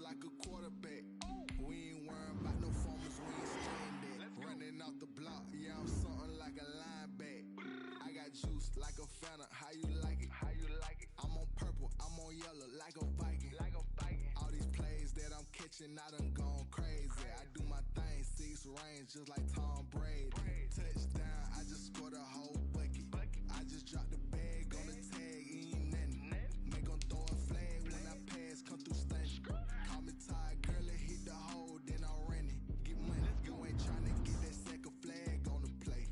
like a quarterback. We ain't worrying about no formers, we ain't staying that. Running off the block, yeah, I'm something like a lineback. I got juice like a Fanta, how you like it? How you like it? I'm on purple, I'm on yellow, like a Viking. Like a Viking. All these plays that I'm catching, I done gone crazy. I do my thing, 6 range, just like Tom Brady. Touchdown, I just scored a whole bucket. I just dropped the bag on the tag, ain't nothing. Make 'em throw a flag when I pass, come through stunning. Call me tired, girl, it hit the hole, then I'm running. Get money, you ain't tryna get that second flag on the play.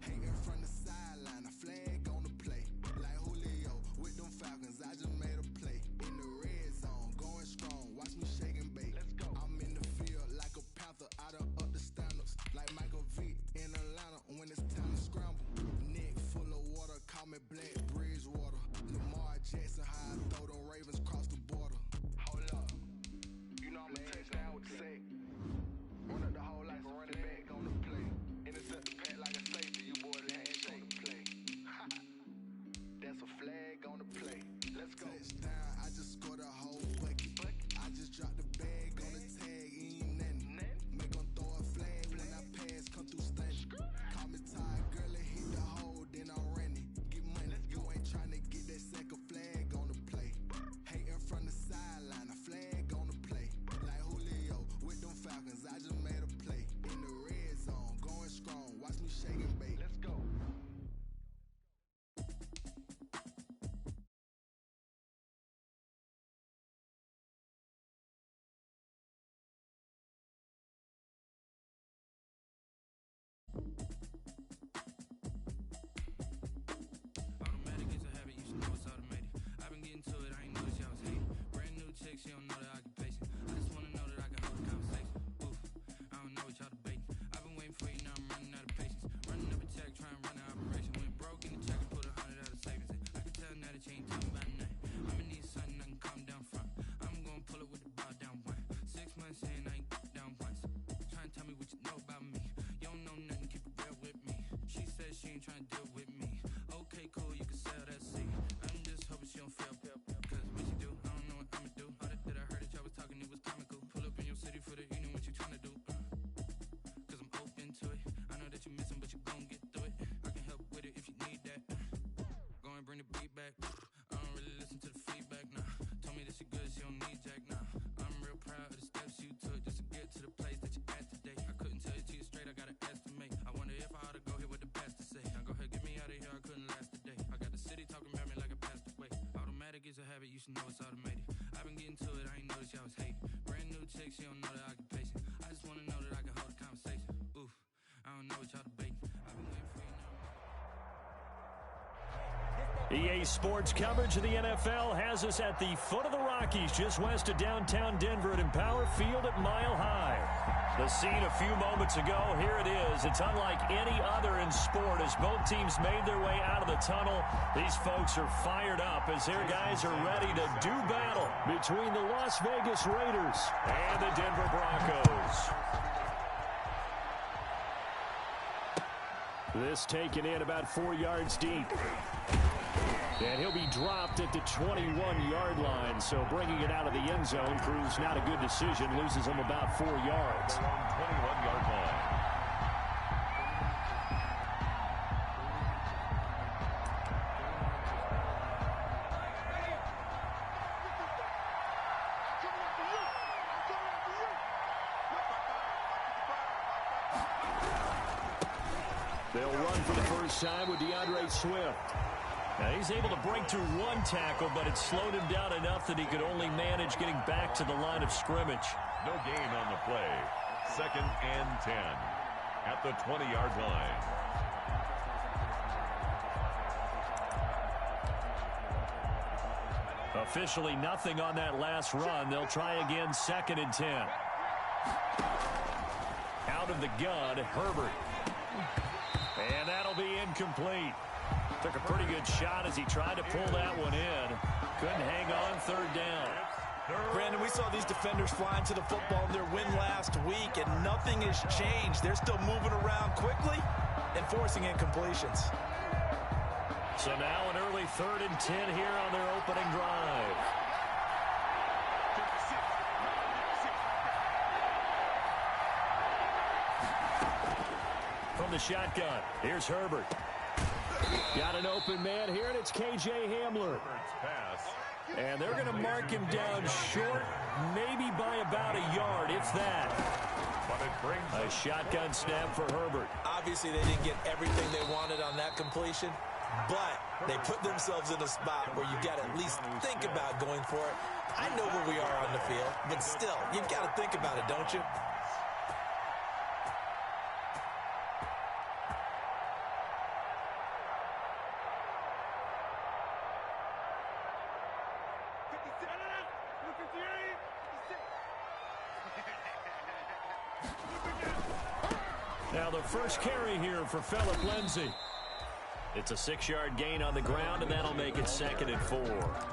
Hating from the sideline, a flag on the play. Like Julio with them Falcons, I just made a play. In the red zone, going strong, watch me shake and bake. I'm in the field like a panther, I done up the standards. Like Michael Vick in Atlanta when it's time to scramble. Neck full of water, call me Black Bridgewater. Lamar Jackson, how I throw them Ravens cross the border. Hold up, you know I'm a touchdown with the sack. Run up the whole like a running back on the play. Intercept the pack like a safety, you boys ain't on the play. That's a flag on the play. Let's go. Touchdown, I just scored a whole bucket. I just dropped the bag on the tag, ain't nothing. Make 'em throw a flag when I pass, come through stunning. Call me tired, girl, it hit the hole, then I'm running. Get money, you ain't tryna get that second flag on the play. Hating from the sideline, a flag on the play. Like Julio with them Falcons, I just made a play. In the red zone, going strong, watch me shake and bake. Let's go. Automatic is a habit, you should know it's automated. I've been getting to it, I ain't noticed y'all was hating. Brand new chick, she don't know the occupation. I just wanna know that I can hold a conversation. Oof, I don't know what y'all debating. I've been waiting for you, now I'm running out of patience. Running up a check, trying to run an operation. Went broke in the check and put 100 out of savings in. I can tell now that you ain't talking about nothing. I'ma need something I can calm down from. I'm gonna pull it with the bow down one. 6 months in, I ain't down once. Trying to tell me what you know about me. You don't know nothing, keep it real with me. She said she ain't trying to deal with me. Okay, cool, you can sell that seed. I'm just hoping she don't fail. Cause when she do, I don't know what I'ma do. All that I heard that y'all was talking, it was comical. Pull up in your city for the evening, what you tryna do? Cause I'm open to it. I know that you're missing, but you gon' get through it. I can help with it if you need that. Go and bring the beat back. I don't really listen to the feedback, nah. Told me that she good, she don't need Jack, nah. I'm real proud of the steps you took just to get to the place that you're at today. I couldn't tell you to you straight, I gotta estimate. I wonder if I ought to go here with the best to say. Now go ahead, get me out of here, I couldn't last a day. I got the city talking about me like I passed away. Automatic is a habit, you should know it's automated. I've been getting to it, I ain't noticed y'all was hating. Brand new chick, she don't know the occupation. I just wanna know that I can hold a conversation. Oof, I don't know what y'all debating. I've been waiting for you now. EA Sports coverage of the NFL has us at the foot of the Rockies, just west of downtown Denver at Empower Field at Mile High. The scene a few moments ago, here it is. It's unlike any other in sport as both teams made their way out of the tunnel. These folks are fired up as their guys are ready to do battle between the Las Vegas Raiders and the Denver Broncos. This taken in about 4 yards deep. And he'll be dropped at the 21-yard line. So bringing it out of the end zone proves not a good decision. Loses him about 4 yards. 21-yard line. They'll run for the first time with DeAndre Swift. Now he's able to break through one tackle, but it slowed him down enough that he could only manage getting back to the line of scrimmage. No gain on the play. 2nd and 10 at the 20-yard line. Officially nothing on that last run. They'll try again 2nd and 10. Out of the gun, Herbert. And that'll be incomplete. Took a pretty good shot as he tried to pull that one in. Couldn't hang on 3rd down. Brandon, we saw these defenders flying to the football in their win last week, and nothing has changed. They're still moving around quickly and forcing incompletions. So now an early 3rd and 10 here on their opening drive. from the shotgun. Here's Herbert. Got an open man here, and it's K.J. Hamler. And they're going to mark him down short, maybe by about a yard, if that. A shotgun snap for Herbert. Obviously, they didn't get everything they wanted on that completion, but they put themselves in a spot where you've got to at least think about going for it. I know where we are on the field, but still, you've got to think about it, don't you? Now the first carry here for Phillip Lindsay. It's a 6-yard gain on the ground, and that'll make it 2nd and 4.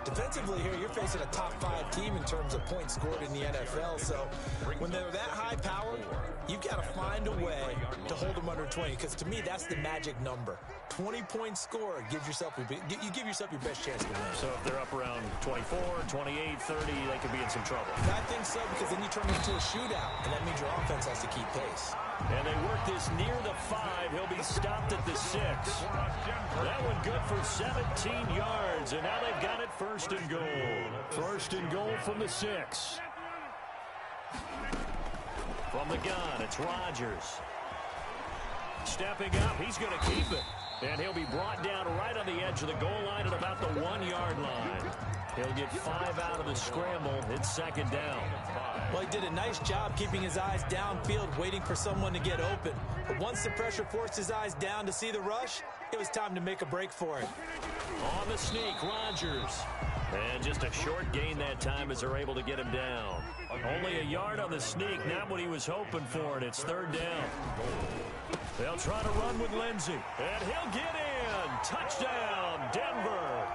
Defensively here, you're facing a top-5 team in terms of points scored in the NFL. So when they're that high-powered, you've got to find a way to hold them under 20, because to me, that's the magic number. 20 points scored, you give yourself your best chance to win. So if they're up around 24, 28, 30, they could be in some trouble. I think so, because then you turn it into a shootout, and that means your offense has to keep pace. And they work this near the 5. He'll be stopped at the 6. That one good for 17 yards, and now they've got it 1st and goal. 1st and goal from the 6. From the gun, it's Rodgers. Stepping up, he's going to keep it. And he'll be brought down right on the edge of the goal line at about the 1-yard line. He'll get 5 out of the scramble. It's 2nd down. Well, he did a nice job keeping his eyes downfield, waiting for someone to get open. But once the pressure forced his eyes down to see the rush, it was time to make a break for it. On the sneak, Rodgers. And just a short gain that time as they're able to get him down. Only a yard on the sneak, not what he was hoping for, and it's 3rd down. They'll try to run with Lindsay, and he'll get in. Touchdown, Denver.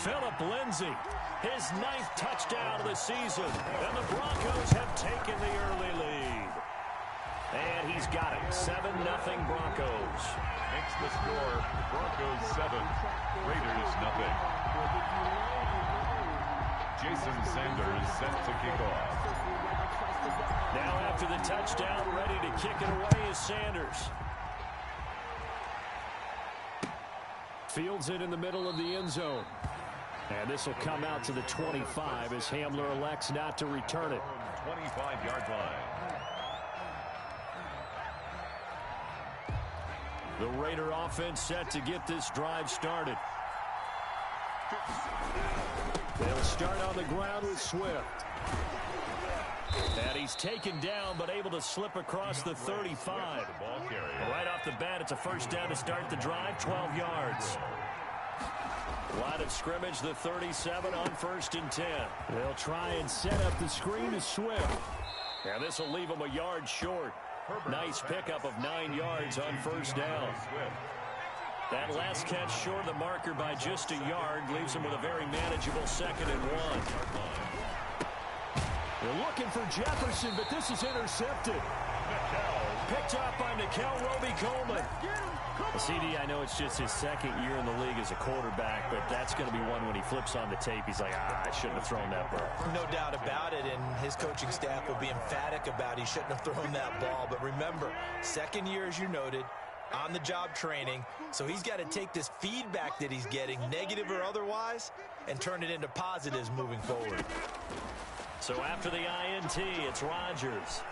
Phillip Lindsay, his 9th touchdown of the season, and the Broncos have taken the early lead. And he's got it, 7-0 Broncos. Makes the score, Broncos 7, Raiders 0. Jason Sanders set to kick off. Now after the touchdown, ready to kick it away is Sanders. Fields it in the middle of the end zone. And this will come out to the 25 as Hamler elects not to return it. 25-yard line. The Raider offense set to get this drive started. They'll start on the ground with Swift. And he's taken down, but able to slip across the 35. Right off the bat, it's a 1st down to start the drive, 12 yards. Line of scrimmage, the 37 on 1st and 10. They'll try and set up the screen to Swift. And this will leave him a yard short. Nice pickup of 9 yards on 1st down. That last catch short of the marker by just a yard leaves him with a very manageable 2nd and 1. They're looking for Jefferson, but this is intercepted. Picked up by Nickel Roby-Coleman. CD, I know it's just his 2nd year in the league as a quarterback, but that's going to be one when he flips on the tape. He's like, I shouldn't have thrown that ball. No doubt about it, and his coaching staff will be emphatic about he shouldn't have thrown that ball. But remember, 2nd year, as you noted, on-the-job training, so he's got to take this feedback that he's getting, negative or otherwise, and turn it into positives moving forward. So after the INT, it's Rodgers.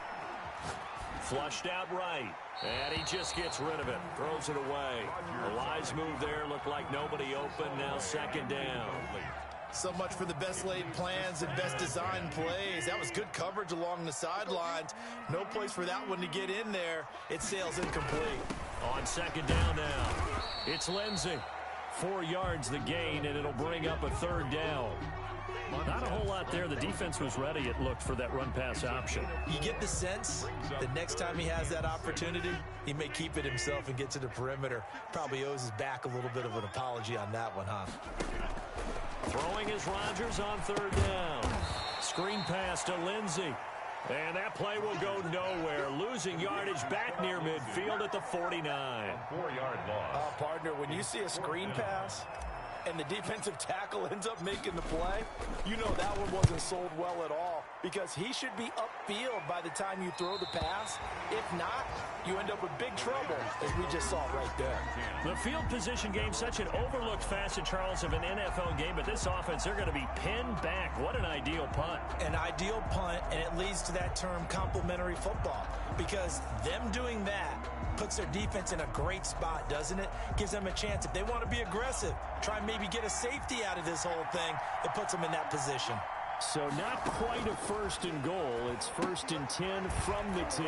Flushed out right. And he just gets rid of it. Throws it away. A wise move there. Looked like nobody open. Now 2nd down. So much for the best laid plans and best design plays. That was good coverage along the sidelines. No place for that one to get in there. It sails incomplete. On 2nd down now. It's Lindsay. 4 yards the gain, and it'll bring up a 3rd down. Not a whole lot there. The defense was ready, it looked, for that run-pass option. You get the sense that next time he has that opportunity, he may keep it himself and get to the perimeter. Probably owes his back a little bit of an apology on that one, huh? Throwing is Rodgers on 3rd down. Screen pass to Lindsay. And that play will go nowhere. Losing yardage back near midfield at the 49. 4-yard loss. Partner, when you see a screen pass and the defensive tackle ends up making the play, you know that one wasn't sold well at all. because he should be upfield by the time you throw the pass. If not, you end up with big trouble, as we just saw right there. The field position game, such an overlooked facet, Charles, of an NFL game, but this offense, they're going to be pinned back. What an ideal punt. An ideal punt, and it leads to that term complementary football, because them doing that puts their defense in a great spot, doesn't it? Gives them a chance. If they want to be aggressive, try and maybe get a safety out of this whole thing, it puts them in that position. So not quite a first and goal. It's first and 10 from the 10.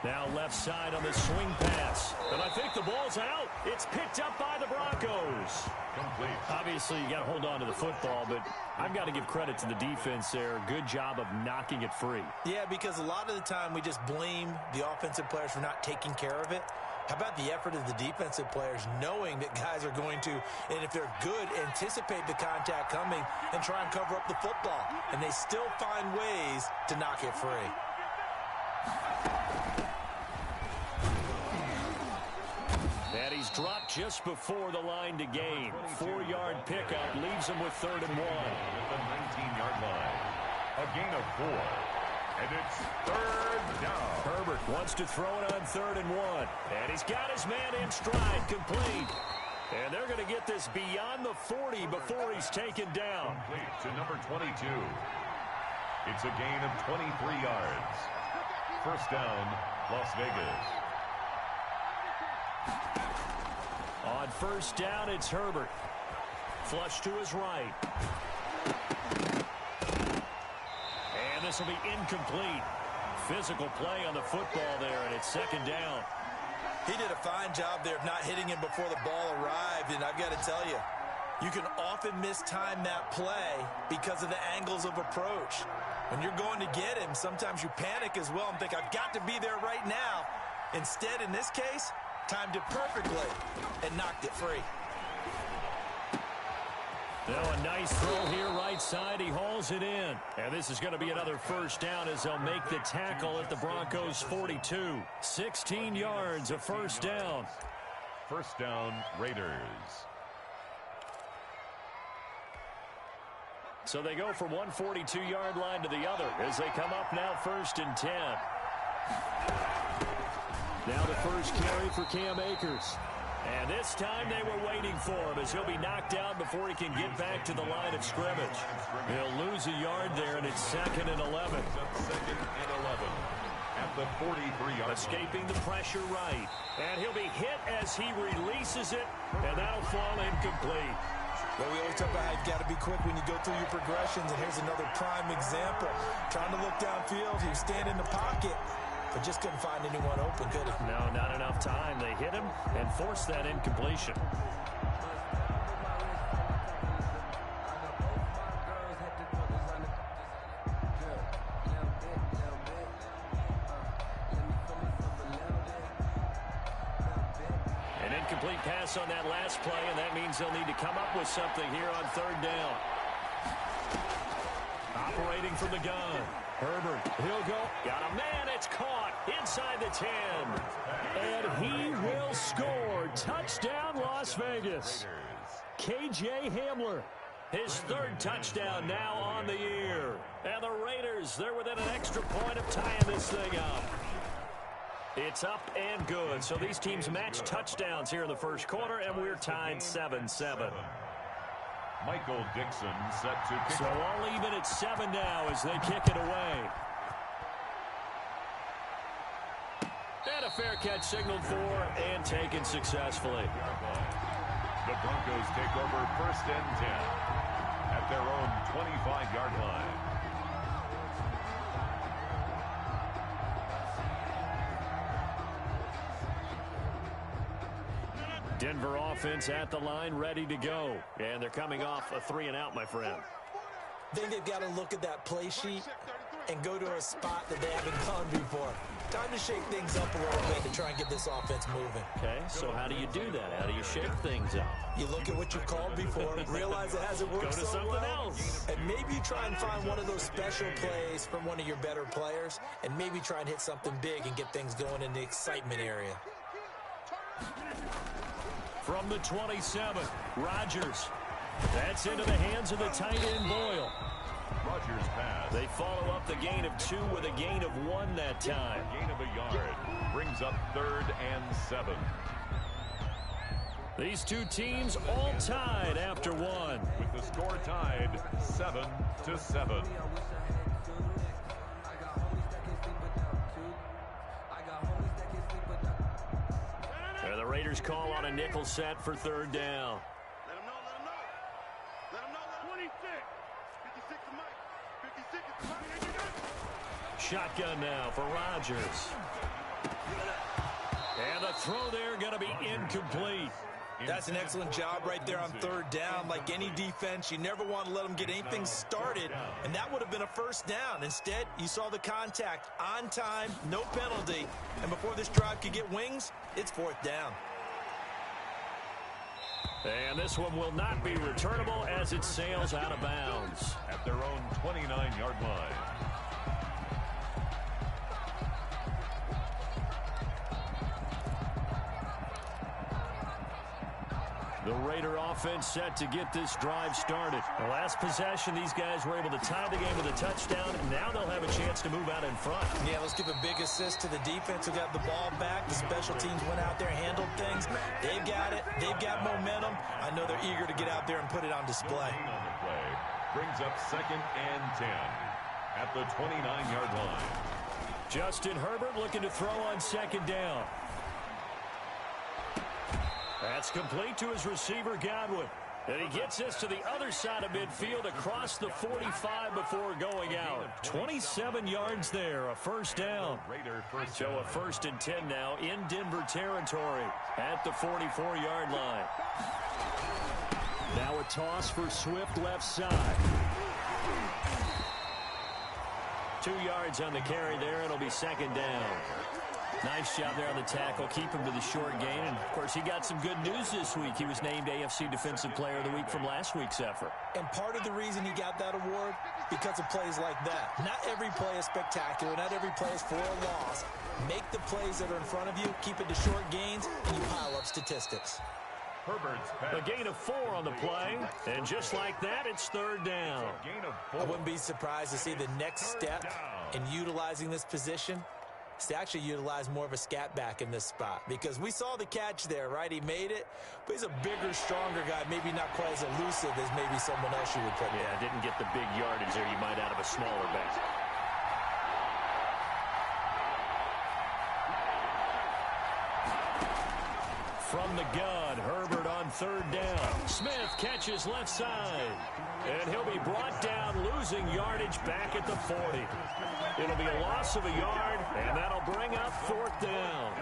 Now left side on the swing pass. And I think the ball's out. It's picked up by the Broncos. Complete. Obviously, you got to hold on to the football, but I've got to give credit to the defense there. Good job of knocking it free. Yeah, because a lot of the time we just blame the offensive players for not taking care of it. How about the effort of the defensive players knowing that guys are going to, and if they're good, anticipate the contact coming and try and cover up the football. And they still find ways to knock it free. And he's dropped just before the line to gain. 4-yard pickup leaves him with 3rd and 1. At the 19-yard line. A gain of 4. And it's 3rd down. Herbert wants to throw it on 3rd and 1. And he's got his man in stride, complete. And they're going to get this beyond the 40 before he's taken down. Complete to number 22. It's a gain of 23 yards. First down, Las Vegas. On first down, it's Herbert. Flush to his right. And this will be incomplete. Physical play on the football there, and it's 2nd down. He did a fine job there of not hitting him before the ball arrived, and I've got to tell you, you can often mistime that play because of the angles of approach. When you're going to get him, sometimes you panic as well and think, I've got to be there right now. Instead, in this case, timed it perfectly and knocked it free. Now a nice throw here right side. He hauls it in. And this is going to be another first down as they'll make the tackle at the Broncos' 42. 16 yards, a first down. First down, Raiders. So they go from one 42-yard line to the other as they come up now 1st and 10. Now the first carry for Cam Akers. And this time they were waiting for him as he'll be knocked out before he can get back to the line of scrimmage. He'll lose a yard there, and it's 2nd and 11. 2nd and 11 at the 43-yard. Escaping the pressure right. And he'll be hit as he releases it, and that'll fall incomplete. Well, we always talk about how you've got to be quick when you go through your progressions, and here's another prime example. Trying to look downfield, he was standing in the pocket, but just couldn't find anyone open, could he? No, not enough time. They hit him and forced that incompletion. An incomplete pass on that last play, and that means they'll need to come up with something here on 3rd down. Operating from the gun. Herbert, he'll go. Got a man, it's caught inside the 10. And he will score. Touchdown, Las Vegas. KJ Hamler, his 3rd touchdown now on the year. And the Raiders, they're within an extra point of tying this thing up. It's up and good. So these teams match touchdowns here in the first quarter, and we're tied 7-7. Michael Dixon set to kick. So all even at 7 now as they kick it away. And a fair catch signaled for and taken successfully. The Broncos take over 1st and 10 at their own 25-yard line. Denver offense at the line, ready to go. And they're coming off a 3-and-out, my friend. I think they've got to look at that play sheet and go to a spot that they haven't gone before. Time to shake things up a little bit to try and get this offense moving. Okay, so how do you do that? How do you shake things up? You look at what you called before, realize it hasn't worked Go to so something well, else. and maybe you try and find one of those special plays from one of your better players, and maybe try and hit something big and get things going in the excitement area. From the 27, Rodgers. That's into the hands of the tight end, Boyle. Rodgers Rogers' pass. They follow up the gain of 2 with a gain of 1 that time. A gain of a yard brings up 3rd and 7. These two teams all tied after 1. With the score tied 7-7. And the Raiders call on a nickel set for 3rd down. Let him know. Let him know. 26. 56 to Mike. 56 to Mike. Shotgun now for Rodgers. And the throw there going to be incomplete. That's an excellent job right there on 3rd down. Like any defense, you never want to let them get anything started, and that would have been a 1st down. Instead, you saw the contact on time, no penalty, and before this drive could get wings, it's 4th down. And this one will not be returnable as it sails out of bounds. At their own 29-yard line. The Raider offense set to get this drive started. The last possession, these guys were able to tie the game with a touchdown. Now they'll have a chance to move out in front. Yeah, let's give a big assist to the defense who got the ball back. The special teams went out there, handled things. They've got it. They've got momentum. I know they're eager to get out there and put it on display. On the play brings up 2nd and 10 at the 29-yard line. Justin Herbert looking to throw on 2nd down. That's complete to his receiver, Godwin. And he gets this to the other side of midfield across the 45 before going out. 27 yards there, a 1st down. So a 1st and 10 now in Denver territory at the 44-yard line. Now a toss for Swift left side. 2 yards on the carry there. It'll be 2nd down. Nice job there on the tackle. Keep him to the short gain. And, of course, he got some good news this week. He was named AFC Defensive Player of the Week from last week's effort. And part of the reason he got that award, because of plays like that. Not every play is spectacular. Not every play is for a loss. Make the plays that are in front of you, keep it to short gains, and you pile up statistics. Herbert's pass. A gain of 4 on the play. And just like that, it's 3rd down. Gain of 4. I wouldn't be surprised to see the next step in utilizing this position is to actually utilize more of a scat back in this spot, because we saw the catch there, right? He made it, but he's a bigger, stronger guy, maybe not quite as elusive as maybe someone else you would put there. Yeah, didn't get the big yardage there you might out of a smaller back. From the gun, Herbert on 3rd down. Smith catches left side. And he'll be brought down, losing yardage back at the 40. It'll be a loss of a yard, and that'll bring up 4th down.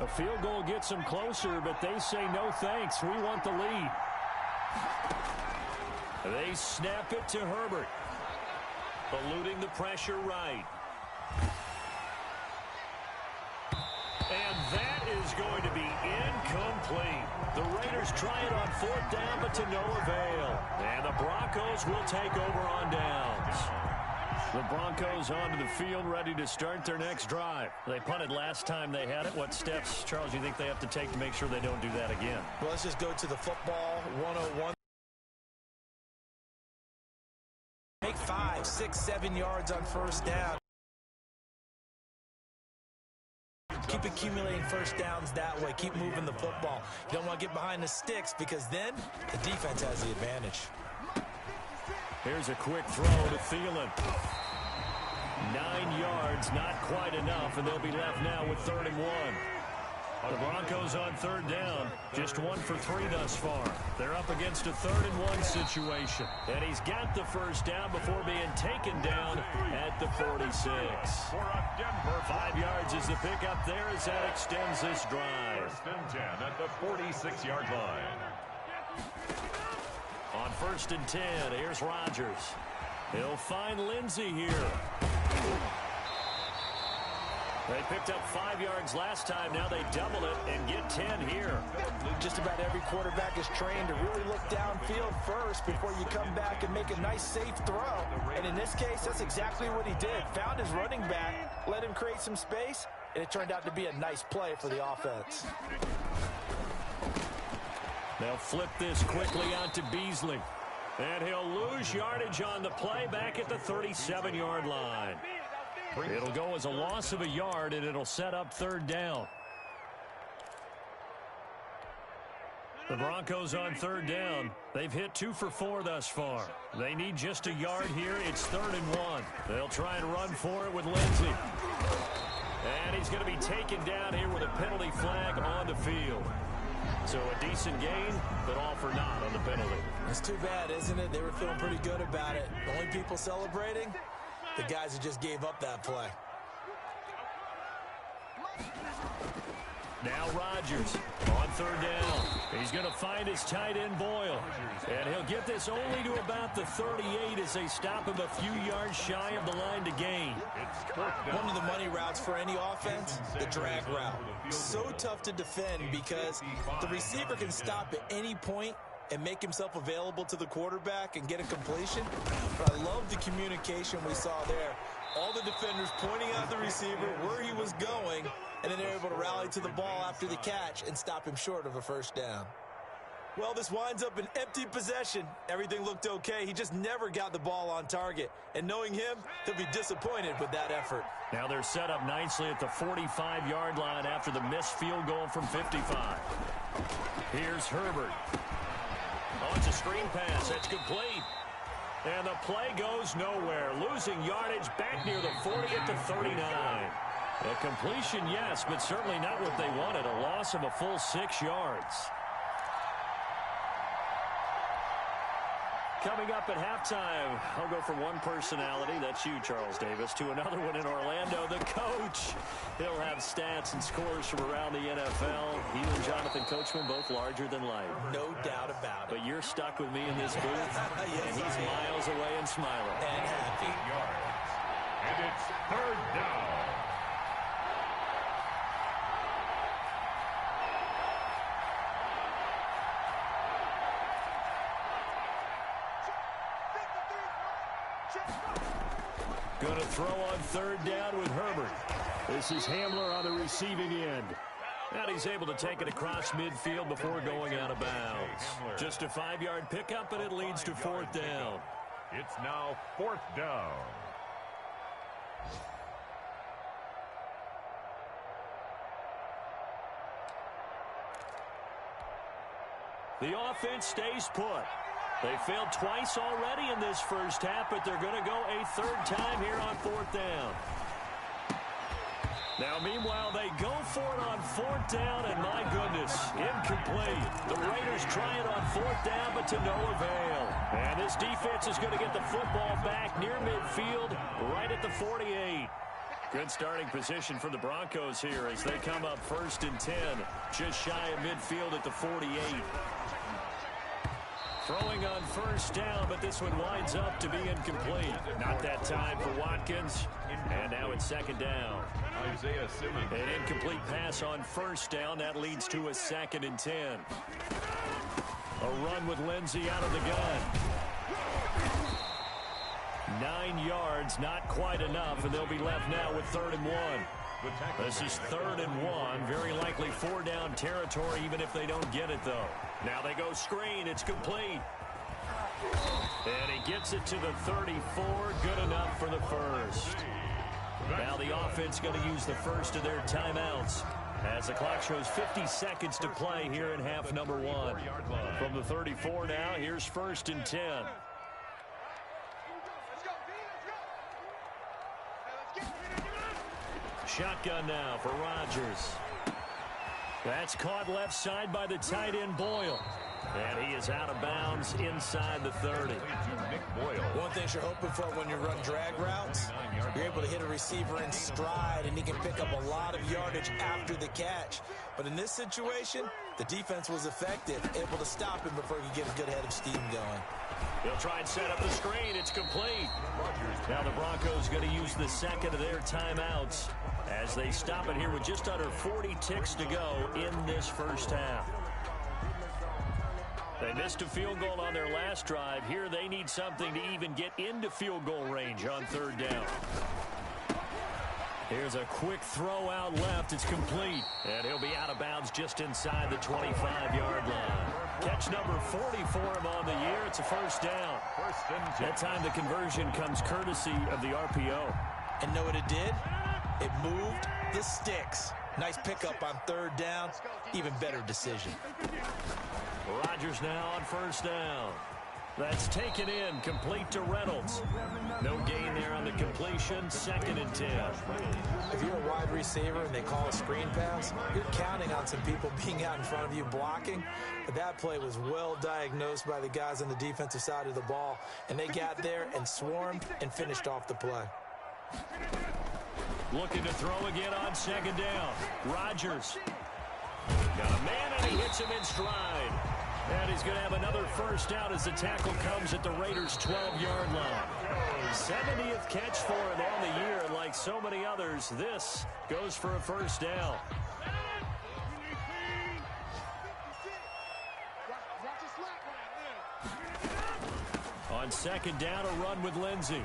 A field goal gets them closer, but they say no thanks. We want the lead. They snap it to Herbert. Eluding the pressure right. And that is going to be incomplete. The Raiders try it on 4th down, but to no avail. And the Broncos will take over on downs. The Broncos onto the field, ready to start their next drive. They punted last time they had it. What steps, Charles, do you think they have to take to make sure they don't do that again? Well, let's just go to the football 101. Make 5, 6, 7 yards on 1st down. Keep accumulating 1st downs that way. Keep moving the football. You don't want to get behind the sticks, because then the defense has the advantage. Here's a quick throw to Thielen. 9 yards, not quite enough, and they'll be left now with 3rd and 1. The Broncos on 3rd down, just 1 for 3 thus far. They're up against a 3rd and 1 situation. And he's got the 1st down before being taken down at the 46. 5 yards is the pickup there as that extends this drive. 1st and 10 at the 46-yard line. On 1st and 10, here's Rodgers. He'll find Lindsey here. They picked up 5 yards last time. Now they double it and get 10 here. Just about every quarterback is trained to really look downfield first before you come back and make a nice, safe throw. And in this case, that's exactly what he did. Found his running back, let him create some space, and it turned out to be a nice play for the offense. They'll flip this quickly out to Beasley. And he'll lose yardage on the play back at the 37-yard line. It'll go as a loss of a yard, and it'll set up third down. The Broncos on third down. They've hit 2 for 4 thus far. They need just a yard here. It's 3rd and 1. They'll try and run for it with Lindsey. And he's going to be taken down here with a penalty flag on the field. So a decent gain, but all for naught on the penalty. It's too bad, isn't it? They were feeling pretty good about it. The only people celebrating, the guys who just gave up that play. Now Rodgers on third down. He's going to find his tight end Boyle. And he'll get this only to about the 38 as they stop him a few yards shy of the line to gain. One of the money routes for any offense, the drag route. So tough to defend because the receiver can stop at any point and make himself available to the quarterback and get a completion. But I love the communication we saw there. All the defenders pointing out the receiver where he was going, and then they're able to rally to the ball after the catch and stop him short of a first down. Well, this winds up an empty possession. Everything looked okay. He just never got the ball on target. And knowing him, he'll be disappointed with that effort. Now they're set up nicely at the 45-yard line after the missed field goal from 55. Here's Herbert. Oh, it's a screen pass. That's complete. And the play goes nowhere. Losing yardage back near the 40 at the 39. A completion, yes, but certainly not what they wanted. A loss of a full 6 yards. Coming up at halftime, I'll go from one personality, that's you, Charles Davis, to another one in Orlando, the coach. He'll have stats and scores from around the NFL. He and Jonathan Coachman, both larger than life. No doubt about it. But you're stuck with me in this booth, yes, and he's miles away and smiling. And happy. And it's 3rd down. Going to throw on 3rd down with Herbert. This is Hamler on the receiving end. And he's able to take it across midfield before going out of bounds. Just a 5-yard pickup, and it leads to 4th down. It's now 4th down. The offense stays put. They failed twice already in this first half, but they're going to go a 3rd time here on 4th down. Now, meanwhile, they go for it on 4th down, and my goodness, incomplete. The Raiders try it on 4th down, but to no avail. And this defense is going to get the football back near midfield, right at the 48. Good starting position for the Broncos here as they come up 1st and 10, just shy of midfield at the 48. Throwing on 1st down, but this one winds up to be incomplete. Not that time for Watkins. And now it's 2nd down. Isaiah Simmons. An incomplete pass on 1st down. That leads to a 2nd and 10. A run with Lindsey out of the gun. 9 yards, not quite enough, and they'll be left now with 3rd and 1. This is 3rd and 1. Very likely 4-down territory, even if they don't get it, though. Now they go screen. It's complete. And he gets it to the 34. Good enough for the first. Now the offense going to use the first of their timeouts as the clock shows 50 seconds to play here in half number 1. From the 34 now, here's 1st and 10. Shotgun now for Rodgers. That's caught left side by the tight end Boyle. And he is out of bounds inside the 30. One thing you're hoping for when you run drag routes, you're able to hit a receiver in stride, and he can pick up a lot of yardage after the catch. But in this situation, the defense was effective, able to stop him before he could get a good head of steam going. They'll try and set up the screen. It's complete. Now the Broncos going to use the second of their timeouts as they stop it here with just under 40 ticks to go in this first half. They missed a field goal on their last drive. Here they need something to even get into field goal range on third down. Here's a quick throw out left. It's complete. And he'll be out of bounds just inside the 25-yard line. Catch number 40 for him on the year. It's a first down. That time the conversion comes courtesy of the RPO. And know what it did? It moved the sticks. Nice pickup on third down. Even better decision. Rodgers now on first down. That's taken in, complete to Reynolds. No gain there on the completion, 2nd and 10. If you're a wide receiver and they call a screen pass, you're counting on some people being out in front of you blocking. But that play was well diagnosed by the guys on the defensive side of the ball, and they got there and swarmed and finished off the play. Looking to throw again on 2nd down. Rodgers. Got a man, and he hits him in stride. And he's going to have another first down as the tackle comes at the Raiders' 12-yard line. 70th catch for him on the year, and like so many others, this goes for a first down. On 2nd down, a run with Lindsey.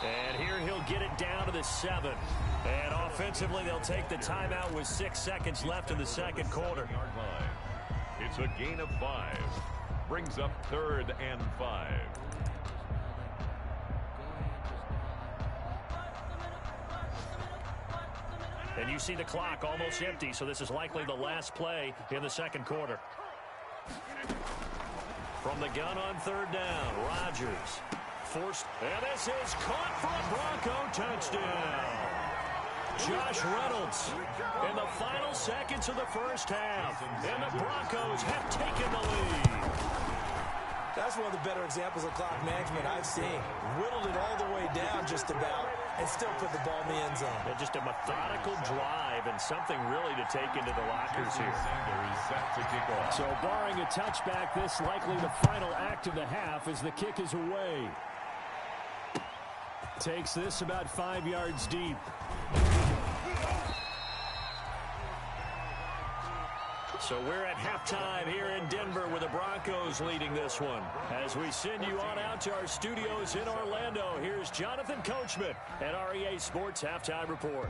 And here he'll get it down to the 7. And offensively, they'll take the timeout with 6 seconds left in the second quarter. It's a gain of 5. Brings up 3rd and 5. And you see the clock almost empty, so this is likely the last play in the second quarter. From the gun on 3rd down, Rodgers forced, and this is caught for a Bronco touchdown. Josh Reynolds in the final seconds of the first half, and the Broncos have taken the lead. That's one of the better examples of clock management I've seen. Whittled it all the way down just about and still put the ball in the end zone. Yeah, just a methodical drive and something really to take into the lockers here. So barring a touchback, this likely the final act of the half as the kick is away. Takes this about 5 yards deep. So we're at halftime here in Denver with the Broncos leading this one. As we send you on out to our studios in Orlando, here's Jonathan Coachman at REA Sports Halftime Report.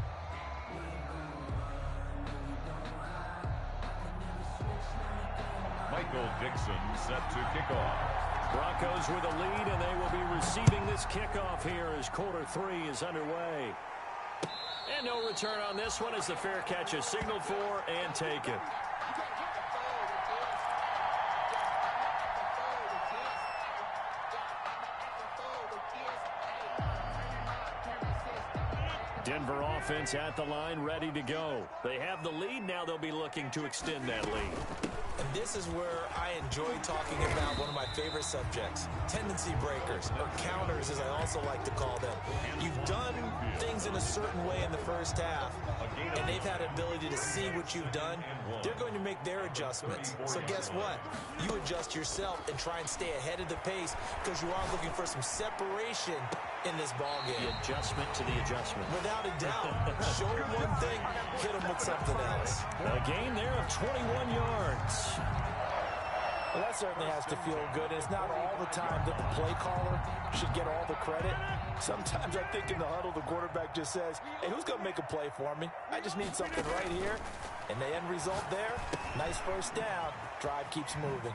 Michael Dixon set to kick off. Broncos with a lead, and they will be receiving this kickoff here as quarter 3 is underway. And no return on this one as the fair catch is signaled for and taken. Denver offense at the line, ready to go. They have the lead. Now they'll be looking to extend that lead. And this is where I enjoy talking about one of my favorite subjects, tendency breakers, or counters as I also like to call them. You've done things in a certain way in the first half, and they've had an ability to see what you've done. They're going to make their adjustments. So guess what? You adjust yourself and try and stay ahead of the pace because you are looking for some separation in this ball game. The adjustment to the adjustment. Without a doubt. Show them one thing, hit them with something else. A gain there of 21 yards. Well, that certainly has to feel good. And it's not all the time that the play caller should get all the credit. Sometimes I think in the huddle, the quarterback just says, hey, who's going to make a play for me? I just need something right here. And the end result there, nice first down. Drive keeps moving.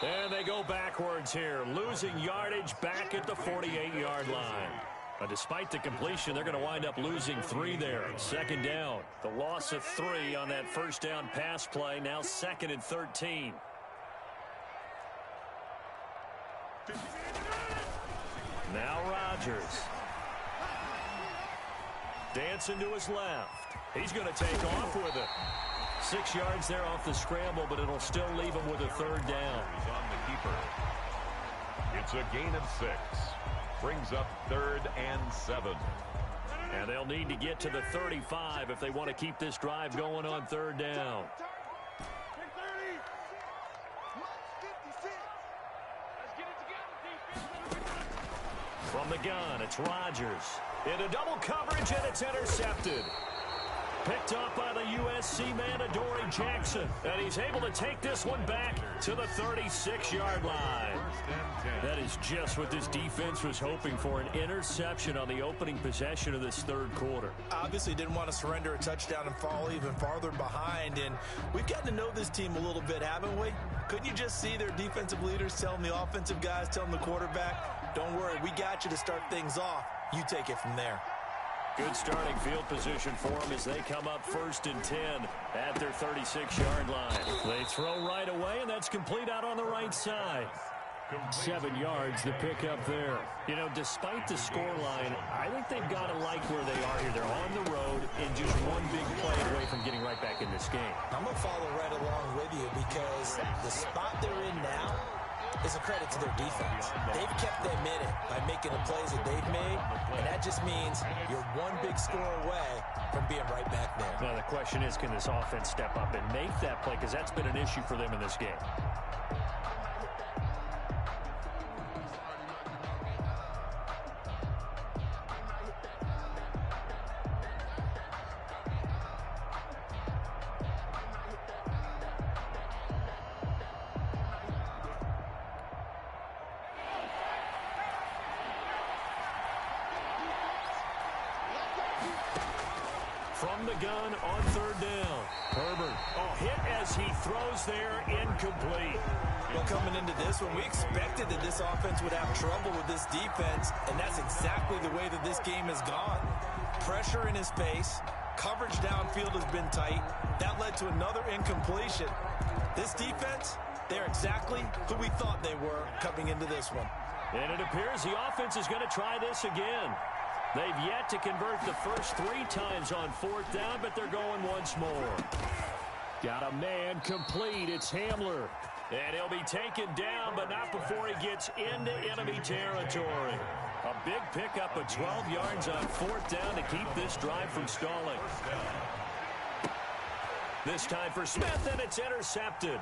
And they go backwards here, losing yardage back at the 48-yard line. Despite the completion, they're going to wind up losing 3 there. 2nd down. The loss of 3 on that first down pass play. Now 2nd and 13. Now Rodgers. Dancing to his left. He's going to take off with it. 6 yards there off the scramble, but it'll still leave him with a third down. He's on the keeper. It's a gain of 6. Brings up 3rd and 7. And they'll need to get to the 35 if they want to keep this drive going on 3rd down. From the gun, it's Rodgers. Into double coverage, and it's intercepted. Picked up by the USC man, Adoree Jackson. And he's able to take this one back to the 36-yard line. That is just what this defense was hoping for, an interception on the opening possession of this 3rd quarter. Obviously didn't want to surrender a touchdown and fall even farther behind. And we've gotten to know this team a little bit, haven't we? Couldn't you just see their defensive leaders telling the offensive guys, telling the quarterback, don't worry, we got you to start things off. You take it from there. Good starting field position for them as they come up 1st and 10 at their 36-yard line. They throw right away, and that's complete out on the right side. 7 yards to pick up there. You know, despite the scoreline, I think they've got to like where they are here. They're on the road and just one big play away from getting right back in this game. I'm going to follow right along with you because the spot they're in now is a credit to their defense. They've kept them in it by making the plays that they've made, and that just means you're one big score away from being right back there. Now, the question is, can this offense step up and make that play? Because that's been an issue for them in this game. From the gun on 3rd down. Herbert. Oh, hit as he throws there, incomplete. Well, coming into this one, we expected that this offense would have trouble with this defense, and that's exactly the way that this game has gone. Pressure in his face. Coverage downfield has been tight. That led to another incompletion. This defense, they're exactly who we thought they were coming into this one. And it appears the offense is going to try this again. They've yet to convert the first 3 times on 4th down, but they're going once more. Got a man complete. It's Hamler. And he'll be taken down, but not before he gets into enemy territory. A big pickup of 12 yards on 4th down to keep this drive from stalling. This time for Smith, and it's intercepted.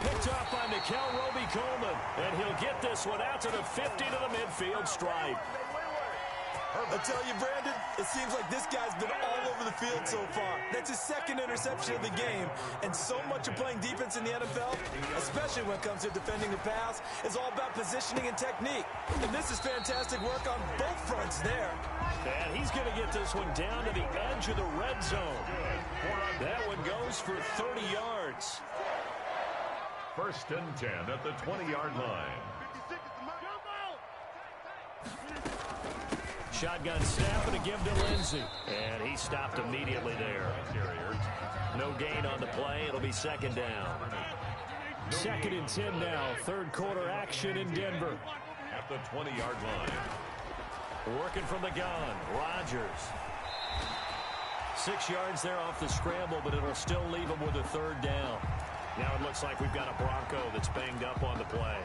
Picked up by Nickel Roby-Coleman, and he'll get this one out to the 50 to the midfield stripe. I tell you, Brandon, it seems like this guy's been all over the field so far. That's his 2nd interception of the game. And so much of playing defense in the NFL, especially when it comes to defending the pass, is all about positioning and technique. And this is fantastic work on both fronts there. And he's going to get this one down to the edge of the red zone. That one goes for 30 yards. 1st and 10 at the 20-yard line. Shotgun snap and a give to Lindsey. And he stopped immediately there. No gain on the play. It'll be 2nd down. 2nd and 10 now. 3rd quarter action in Denver. At the 20-yard line. Working from the gun. Rodgers. 6 yards there off the scramble, but it'll still leave him with a 3rd down. Now it looks like we've got a Bronco that's banged up on the play.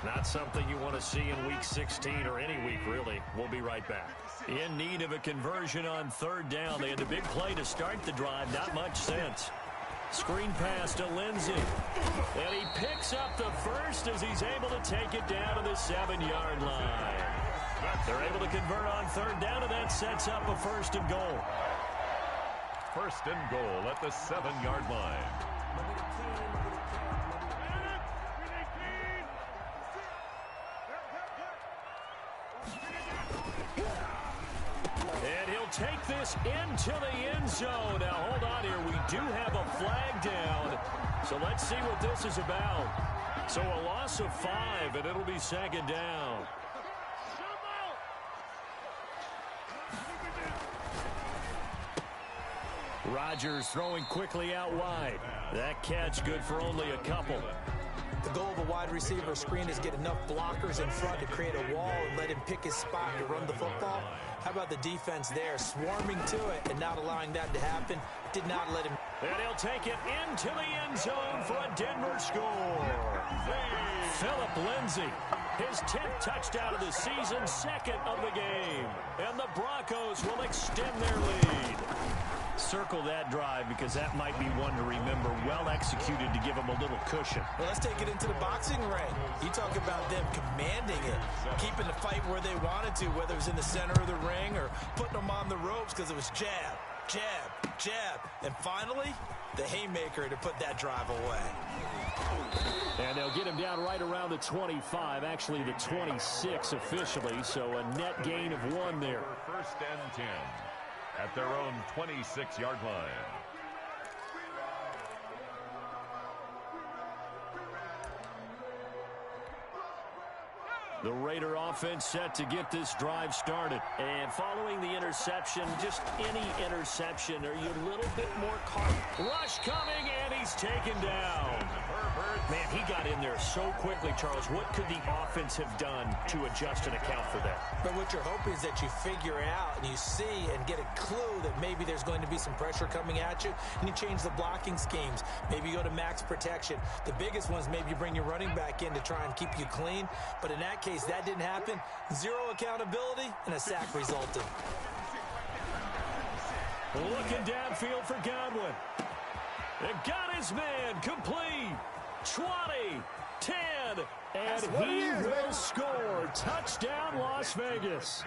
Not something you want to see in Week 16 or any week, really. We'll be right back. In need of a conversion on 3rd down. They had a big play to start the drive. Not much sense. Screen pass to Lindsey. And he picks up the first as he's able to take it down to the 7-yard line. They're able to convert on 3rd down, and that sets up a 1st and goal. 1st and goal at the 7-yard line. And he'll take this into the end zone. Now, hold on here. We do have a flag down. So let's see what this is about. So a loss of 5, and it'll be 2nd down. Rodgers throwing quickly out wide. That catch good for only a couple. The goal of a wide receiver screen is get enough blockers in front to create a wall and let him pick his spot to run the football. How about the defense there, swarming to it and not allowing that to happen? did not let him. And he'll take it into the end zone for a Denver score. Philip Lindsay, his 10th touchdown of the season, 2nd of the game. And the Broncos will extend their lead. Circle that drive because that might be one to remember. Well executed to give them a little cushion. Well, let's take it into the boxing ring. You talk about them commanding it, keeping the fight where they wanted to, whether it was in the center of the ring or putting them on the ropes because it was jab, jab, jab. And finally, the haymaker to put that drive away. And they'll get him down right around the 25, actually the 26 officially, so a net gain of 1 there. First and 10 at their own 26-yard line. The Raider offense set to get this drive started. And following the interception, just any interception, are you a little bit more caught? Rush coming, and he's taken down. Man, he got in there so quickly, Charles. What could the offense have done to adjust and account for that? But what you're hoping is that you figure out and you see and get a clue that maybe there's going to be some pressure coming at you, and you change the blocking schemes. Maybe you go to max protection. The biggest ones, maybe you bring your running back in to try and keep you clean. But in that case, that didn't happen. 0 accountability, and a sack resulted. Looking downfield for Godwin. And got his man complete. 20, 10, and he will score. Touchdown, Las Vegas.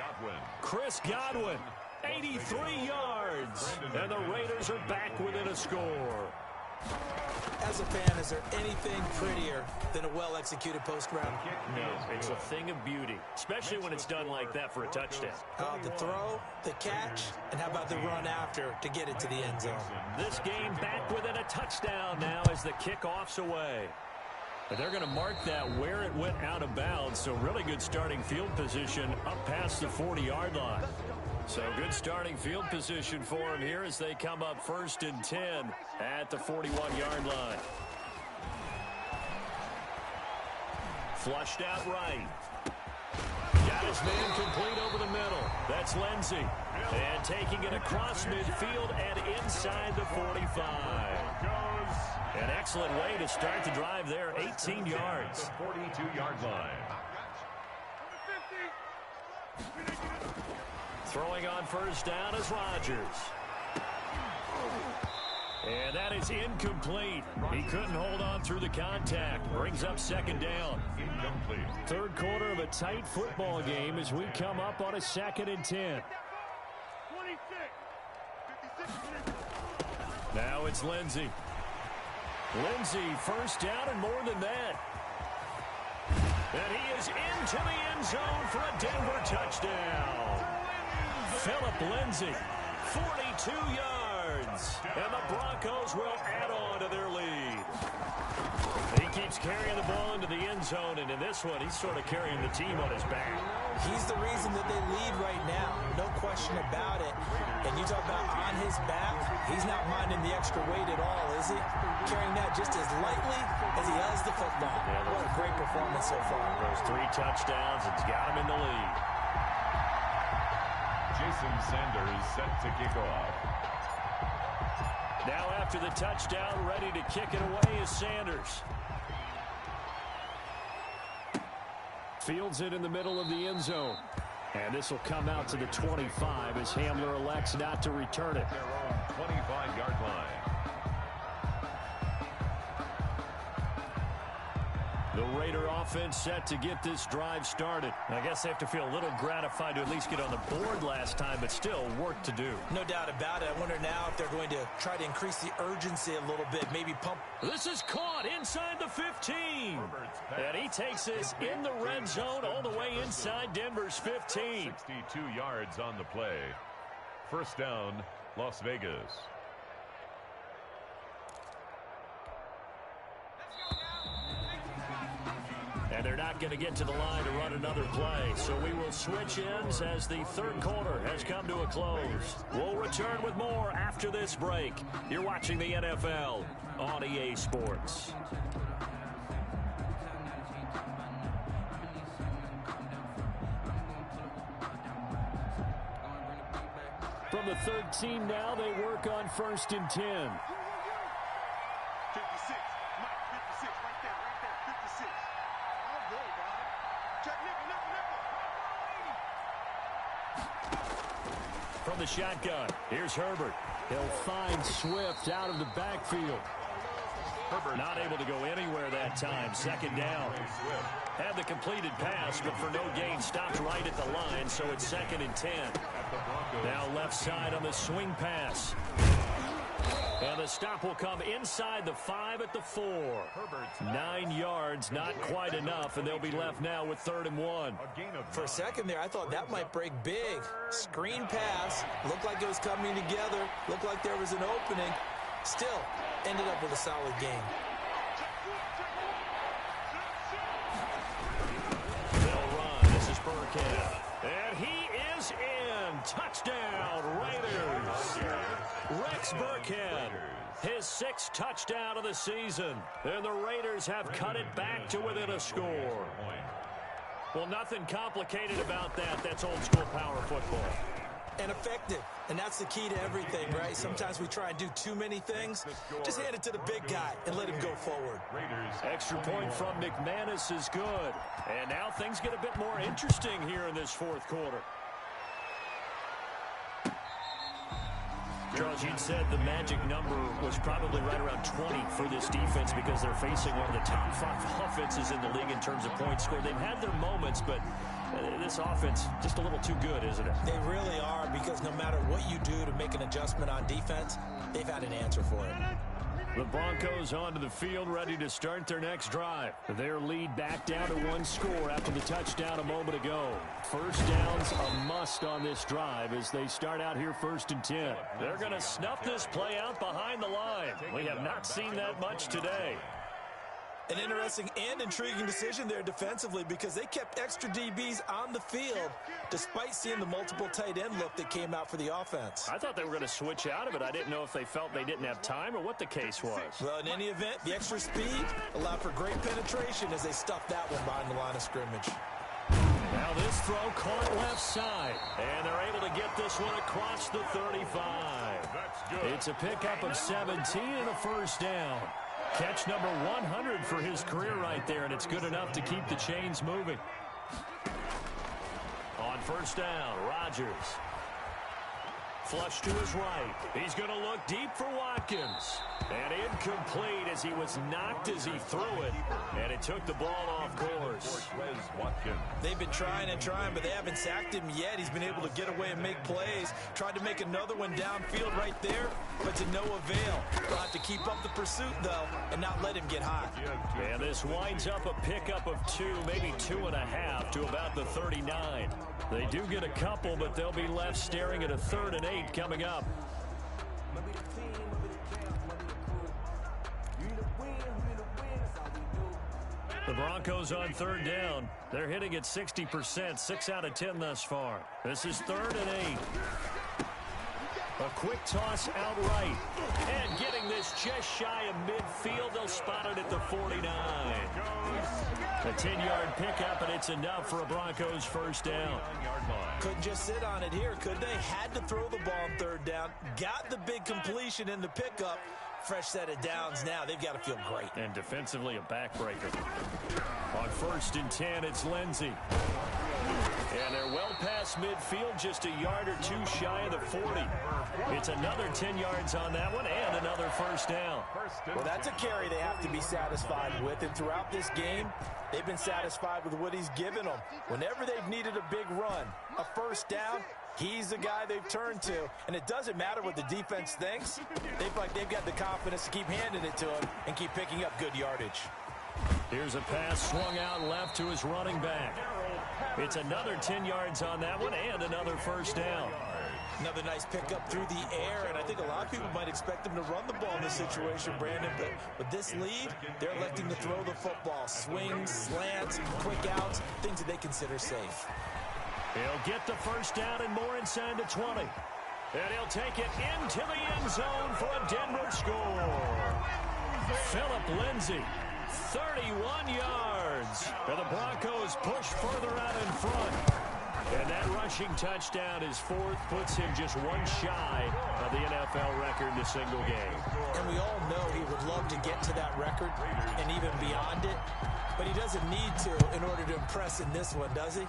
Chris Godwin, 83 yards. And the Raiders are back within a score. As a fan, is there anything prettier than a well-executed post-round? No, it's a thing of beauty, especially when it's done like that for a touchdown. The throw, the catch, and how about the run after to get it to the end zone? This game back within a touchdown now as the kickoff's away. But they're going to mark that where it went out of bounds, so really good starting field position up past the 40-yard line. So good starting field position for them here as they come up 1st and 10 at the 41-yard line. Flushed out right. Got his man complete over the middle. That's Lindsay. And taking it across midfield and inside the 45. An excellent way to start the drive there, 18 yards. 42-yard line. Throwing on 1st down is Rodgers. And that is incomplete. He couldn't hold on through the contact. Brings up 2nd down. Incomplete. 3rd quarter of a tight football game as we come up on a 2nd and 10. Now it's Lindsay. Lindsay, 1st down and more than that. And he is into the end zone for a Denver touchdown. Philip Lindsay, 42 yards. And the Broncos will add on to their lead. He keeps carrying the ball into the end zone, and in this one, he's sort of carrying the team on his back. He's the reason that they lead right now. No question about it. And you talk about on his back, he's not minding the extra weight at all, is he? Carrying that just as lightly as he has the football. Yeah, what a great performance so far. Those 3 touchdowns, it's got him in the lead. Jason Sanders set to kick off. Now after the touchdown, ready to kick it away is Sanders. Fields it in the middle of the end zone. And this will come out to the 25 as Hamler elects not to return it. Their own 25-yard line. The Raider offense set to get this drive started. I guess they have to feel a little gratified to at least get on the board last time, but still work to do. No doubt about it. I wonder now if they're going to try to increase the urgency a little bit, maybe pump. This is caught inside the 15. And he takes this in the red zone all the way inside Denver's 15. 62 yards on the play. 1st down, Las Vegas. And they're not going to get to the line to run another play. So we will switch ends as the 3rd quarter has come to a close. We'll return with more after this break. You're watching the NFL on EA Sports. From the 13 now. They work on 1st and 10. 56. Mike, 56. Right there. 56. All good, dog. Check nickel. From the shotgun, here's Herbert. He'll find Swift out of the backfield. Herbert not able to go anywhere that time. 2nd down. Had the completed pass, but for no gain, stopped right at the line, so it's 2nd and 10. Now left side on the swing pass. And the stop will come inside the 5 at the 4. 9 yards, not quite enough, and they'll be left now with 3rd and 1. For a second there, I thought that might break big. Screen pass. Looked like it was coming together. Looked like there was an opening. Still, ended up with a solid game. They'll run. This is Burkhead. And he is in. Touchdown, Raiders. Rex Burkhead, his 6th touchdown of the season. And the Raiders have cut it back to within a score. Well, nothing complicated about that. That's old-school power football. And effective. And that's the key to everything, right? Sometimes we try and do too many things. Just hand it to the big guy and let him go forward. Extra point from McManus is good. And now things get a bit more interesting here in this 4th quarter. Charles, you'd said the magic number was probably right around 20 for this defense because they're facing one of the top 5 offenses in the league in terms of points scored. They've had their moments, but this offense just a little too good, isn't it? They really are, because no matter what you do to make an adjustment on defense, they've had an answer for it. The Broncos onto the field, ready to start their next drive. Their lead back down to 1 score after the touchdown a moment ago. 1st down's a must on this drive as they start out here 1st and 10. They're going to snuff this play out behind the line. We have not seen that much today. An interesting and intriguing decision there defensively, because they kept extra DBs on the field despite seeing the multiple tight end look that came out for the offense. I thought they were going to switch out of it. I didn't know if they felt they didn't have time or what the case was. Well, in any event, the extra speed allowed for great penetration as they stuffed that one behind the line of scrimmage. Now this throw caught left side, and they're able to get this one across the 35. It's a pickup of 17 and a 1st down. Catch number 100 for his career right there, and it's good enough to keep the chains moving. On 1st down, Rodgers. Flush to his right. He's going to look deep for Watkins. And incomplete as he was knocked as he threw it. And it took the ball off course. They've been trying and trying, but they haven't sacked him yet. He's been able to get away and make plays. Tried to make another one downfield right there, but to no avail. They'll have to keep up the pursuit, though, and not let him get hot. And this winds up a pickup of 2, maybe 2.5 to about the 39. They do get a couple, but they'll be left staring at a 3rd and 8 coming up. The Broncos on 3rd down. They're hitting at 60%, 6 out of 10 thus far. This is 3rd and 8. A quick toss out right. And getting this just shy of midfield. They'll spot it at the 49. A 10-yard pickup, and it's enough for a Broncos 1st down. Couldn't just sit on it here, could they? Had to throw the ball on 3rd down. Got the big completion in the pickup. Fresh set of downs now. They've got to feel great. And defensively, a backbreaker. On 1st and 10, it's Lindsey. And they're well past midfield, just a yard or 2 shy of the 40. It's another 10 yards on that one, and another 1st down. Well, that's a carry they have to be satisfied with. And throughout this game, they've been satisfied with what he's given them. Whenever they've needed a big run, a 1st down, he's the guy they've turned to. And it doesn't matter what the defense thinks. They've got the confidence to keep handing it to him and keep picking up good yardage. Here's a pass swung out left to his running back. It's another 10 yards on that one, and another 1st down. Another nice pickup through the air, and I think a lot of people might expect them to run the ball in this situation, Brandon, but with this lead, they're electing to throw the football. Swings, slants, quick outs, things that they consider safe. He'll get the 1st down and more inside the 20. And he'll take it into the end zone for a Denver score. Phillip Lindsay, 31 yards. And the Broncos push further out in front. And that rushing touchdown, his fourth, puts him just one shy of the NFL record in a single game. And we all know he would love to get to that record and even beyond it, but he doesn't need to in order to impress in this one, does he?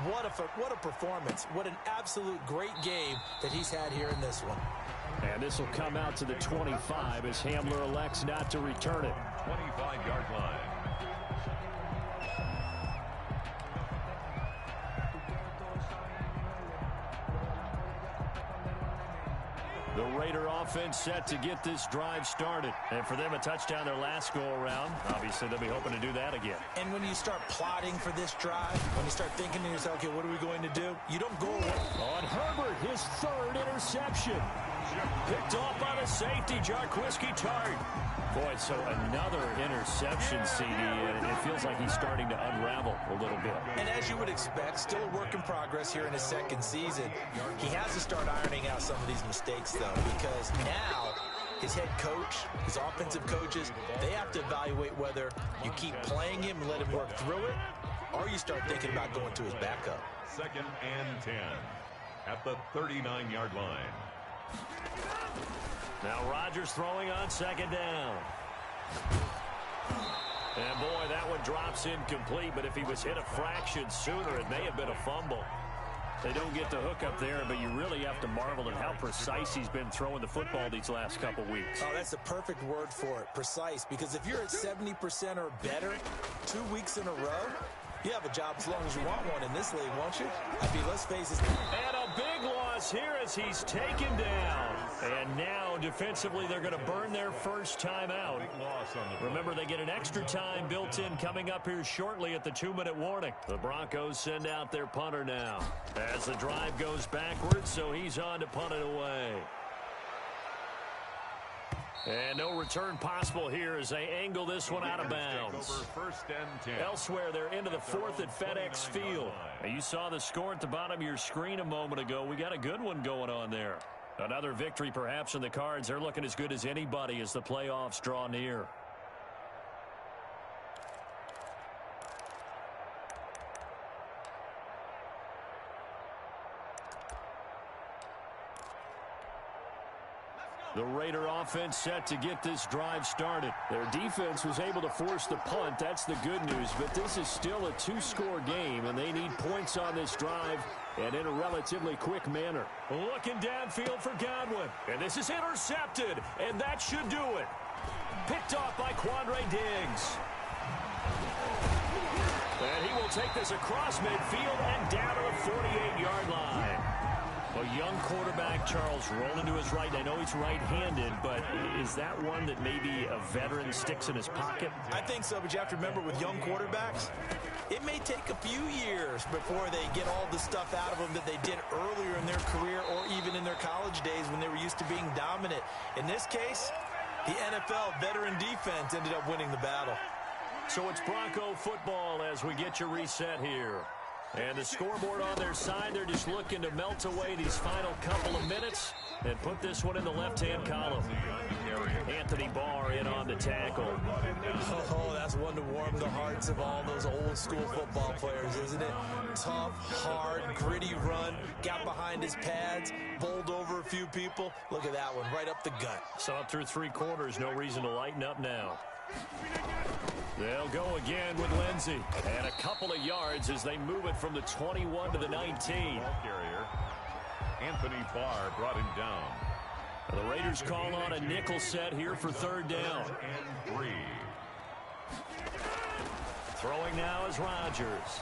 What a performance. What an absolute great game that he's had here in this one. And this will come out to the 25 as Hamler elects not to return it. 25-yard line. The Raider offense set to get this drive started. And for them, a touchdown their last go-around. Obviously, they'll be hoping to do that again. And when you start plotting for this drive, when you start thinking to yourself, okay, what are we going to do? You don't go away. On Herbert, his third interception. Picked off by the safety, Jarquiski Tart. Boy, so another interception, CD, and it feels like he's starting to unravel a little bit. And as you would expect, still a work in progress here in his second season. He has to start ironing out some of these mistakes, though, because now his head coach, his offensive coaches, they have to evaluate whether you keep playing him and let him work through it, or you start thinking about going to his backup. 2nd and 10 at the 39-yard line. Now Rodgers throwing on second down. And boy, that one drops incomplete, but if he was hit a fraction sooner, it may have been a fumble. They don't get the hook up there, but you really have to marvel at how precise he's been throwing the football these last couple weeks. Oh, that's the perfect word for it, precise, because if you're at 70% or better 2 weeks in a row, you have a job as long as you want one in this league, won't you? I mean, let's face it. And a big loss here as he's taken down. And now, defensively, they're going to burn their first time out. Remember, they get an extra time built in coming up here shortly at the 2-minute warning. The Broncos send out their punter now as the drive goes backwards, so he's on to punt it away. And no return possible here as they angle this one out of bounds. 1st and 10. Elsewhere, they're into the 4th at FedEx Field. Now, you saw the score at the bottom of your screen a moment ago. We got a good one going on there. Another victory perhaps in the cards. They're looking as good as anybody as the playoffs draw near. The Raider offense set to get this drive started. Their defense was able to force the punt. That's the good news. But this is still a 2-score game, and they need points on this drive and in a relatively quick manner. Looking downfield for Godwin. And this is intercepted, and that should do it. Picked off by Quandre Diggs. And he will take this across midfield and down to the 48-yard line. A young quarterback, Charles, rolling to his right. I know he's right-handed, but is that one that maybe a veteran sticks in his pocket? I think so, but you have to remember with young quarterbacks, it may take a few years before they get all the stuff out of them that they did earlier in their career or even in their college days when they were used to being dominant. In this case, the NFL veteran defense ended up winning the battle. So it's Bronco football as we get you reset here. And the scoreboard on their side, they're just looking to melt away these final couple of minutes and put this one in the left-hand column. Anthony Barr in on the tackle. Oh, that's one to warm the hearts of all those old-school football players, isn't it? Tough, hard, gritty run, got behind his pads, bowled over a few people. Look at that one, right up the gut. So up through 3 quarters, no reason to lighten up now. They'll go again with Lindsey. And a couple of yards as they move it from the 21 to the 19. Carrier. Anthony Barr brought him down. And the Raiders call on a nickel set here for 3rd down. And 3. Throwing now is Rodgers.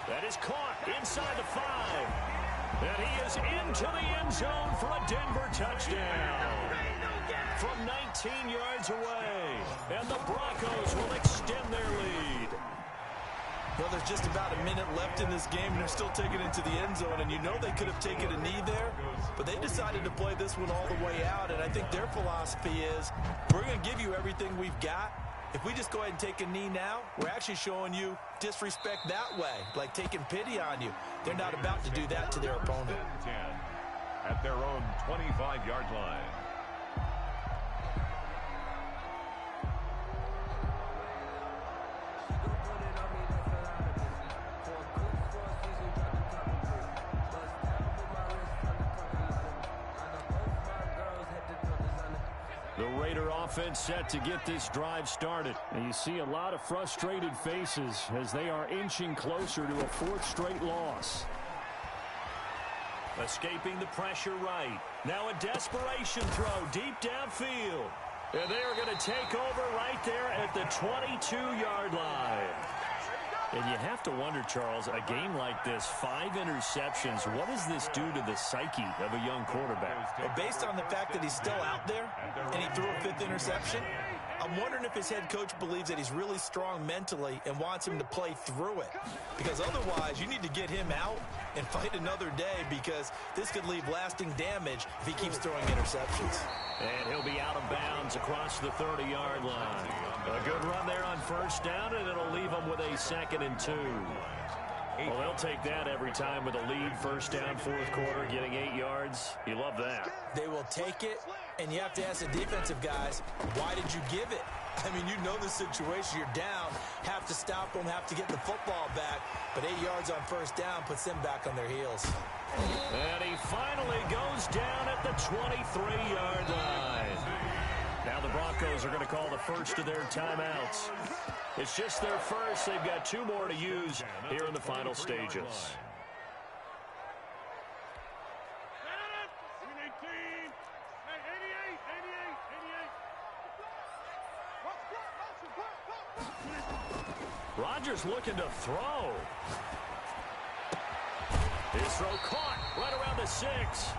That is caught inside the 5. And he is into the end zone for a Denver touchdown. From 19 yards away. And the Broncos will extend their lead. Well, there's just about a minute left in this game, and they're still taking it to the end zone. And you know they could have taken a knee there, but they decided to play this one all the way out. And I think their philosophy is, we're going to give you everything we've got. If we just go ahead and take a knee now, we're actually showing you disrespect that way, like taking pity on you. They're not about to do that to their opponent. 10 at their own 25-yard line. The Raider offense set to get this drive started. And you see a lot of frustrated faces as they are inching closer to a fourth straight loss. Escaping the pressure right. Now a desperation throw deep downfield. And they are going to take over right there at the 22-yard line. And you have to wonder, Charles, a game like this, 5 interceptions, what does this do to the psyche of a young quarterback? Well, based on the fact that he's still out there and he threw a 5th interception, I'm wondering if his head coach believes that he's really strong mentally and wants him to play through it. Because otherwise, you need to get him out and fight another day, because this could leave lasting damage if he keeps throwing interceptions. And he'll be out of bounds across the 30-yard line. A good run there on first down, and it'll leave him with a 2nd and 2. Well, they'll take that every time with a lead. First down, fourth quarter, getting 8 yards. You love that. They will take it, and you have to ask the defensive guys, why did you give it? I mean, you know the situation. You're down, have to stop them, have to get the football back. But 8 yards on first down puts them back on their heels. And he finally goes down at the 23-yard line. Now the Broncos are going to call the first of their timeouts. It's just their first. They've got 2 more to use here in the final stages. Rodgers looking to throw. His throw caught right around the 6.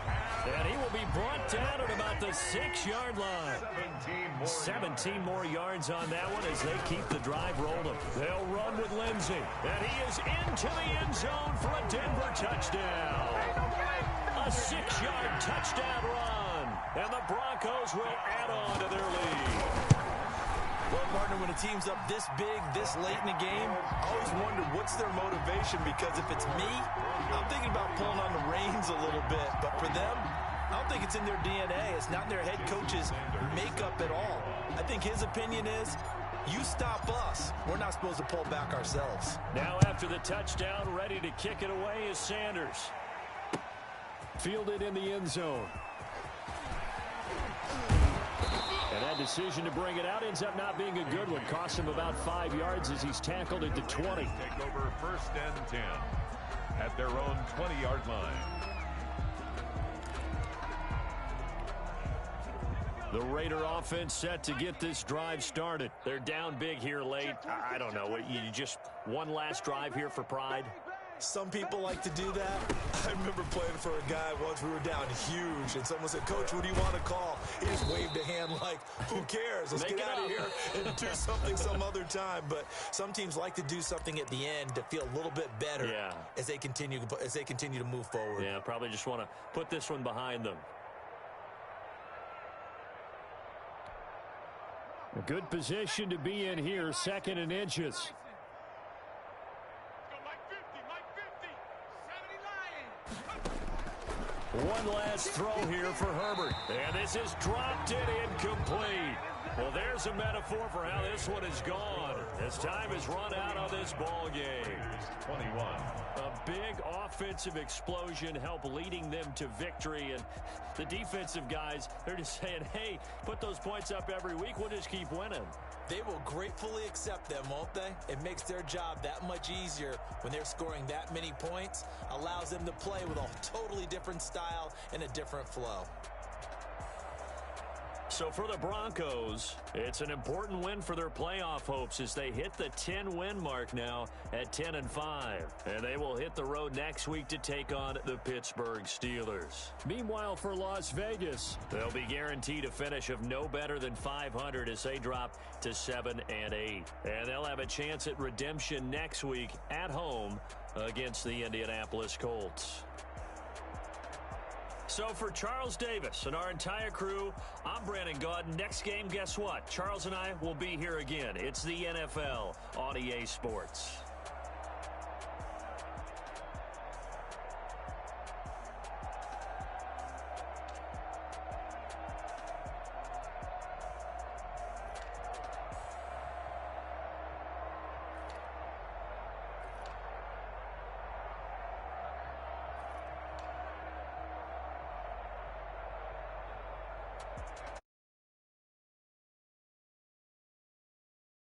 And he will be brought down at about the 6-yard line. 17 more yards on that one as they keep the drive rolling. They'll run with Lindsey. And he is into the end zone for a Denver touchdown. A 6-yard touchdown run. And the Broncos will add on to their lead. Well, partner, when a team's up this big, this late in the game, I always wonder what's their motivation, because if it's me, I'm thinking about pulling on the reins a little bit. But for them, I don't think it's in their DNA. It's not in their head coach's makeup at all. I think his opinion is, you stop us. We're not supposed to pull back ourselves. Now after the touchdown, ready to kick it away is Sanders. Fielded in the end zone. And that decision to bring it out ends up not being a good one. Costs him about 5 yards as he's tackled at the 20. Take over first and 10 at their own 20-yard line. The Raider offense set to get this drive started. They're down big here late. I don't know. You just one last drive here for pride? Some people like to do that. I remember playing for a guy once. We were down huge, and someone said, "Coach, what do you want to call?" He just waved a hand like, who cares? Let's get out of here and do something some other time. But some teams like to do something at the end to feel a little bit better as they continue to move forward. Yeah, probably just want to put this one behind them. A good position to be in here, 2nd and inches. One last throw here for Herbert. And this is dropped and incomplete. Well, there's a metaphor for how this one is gone. As time has run out on this ball game. 21. A big offensive explosion helped leading them to victory. And the defensive guys, they're just saying, hey, put those points up every week. We'll just keep winning. They will gratefully accept them, won't they? It makes their job that much easier when they're scoring that many points. Allows them to play with a totally different style and a different flow. So for the Broncos, it's an important win for their playoff hopes as they hit the 10-win mark now at 10-5. And they will hit the road next week to take on the Pittsburgh Steelers. Meanwhile, for Las Vegas, they'll be guaranteed a finish of no better than 500 as they drop to 7-8. And they'll have a chance at redemption next week at home against the Indianapolis Colts. So for Charles Davis and our entire crew, I'm Brandon Gaudin. Next game, guess what? Charles and I will be here again. It's the NFL on EA Sports.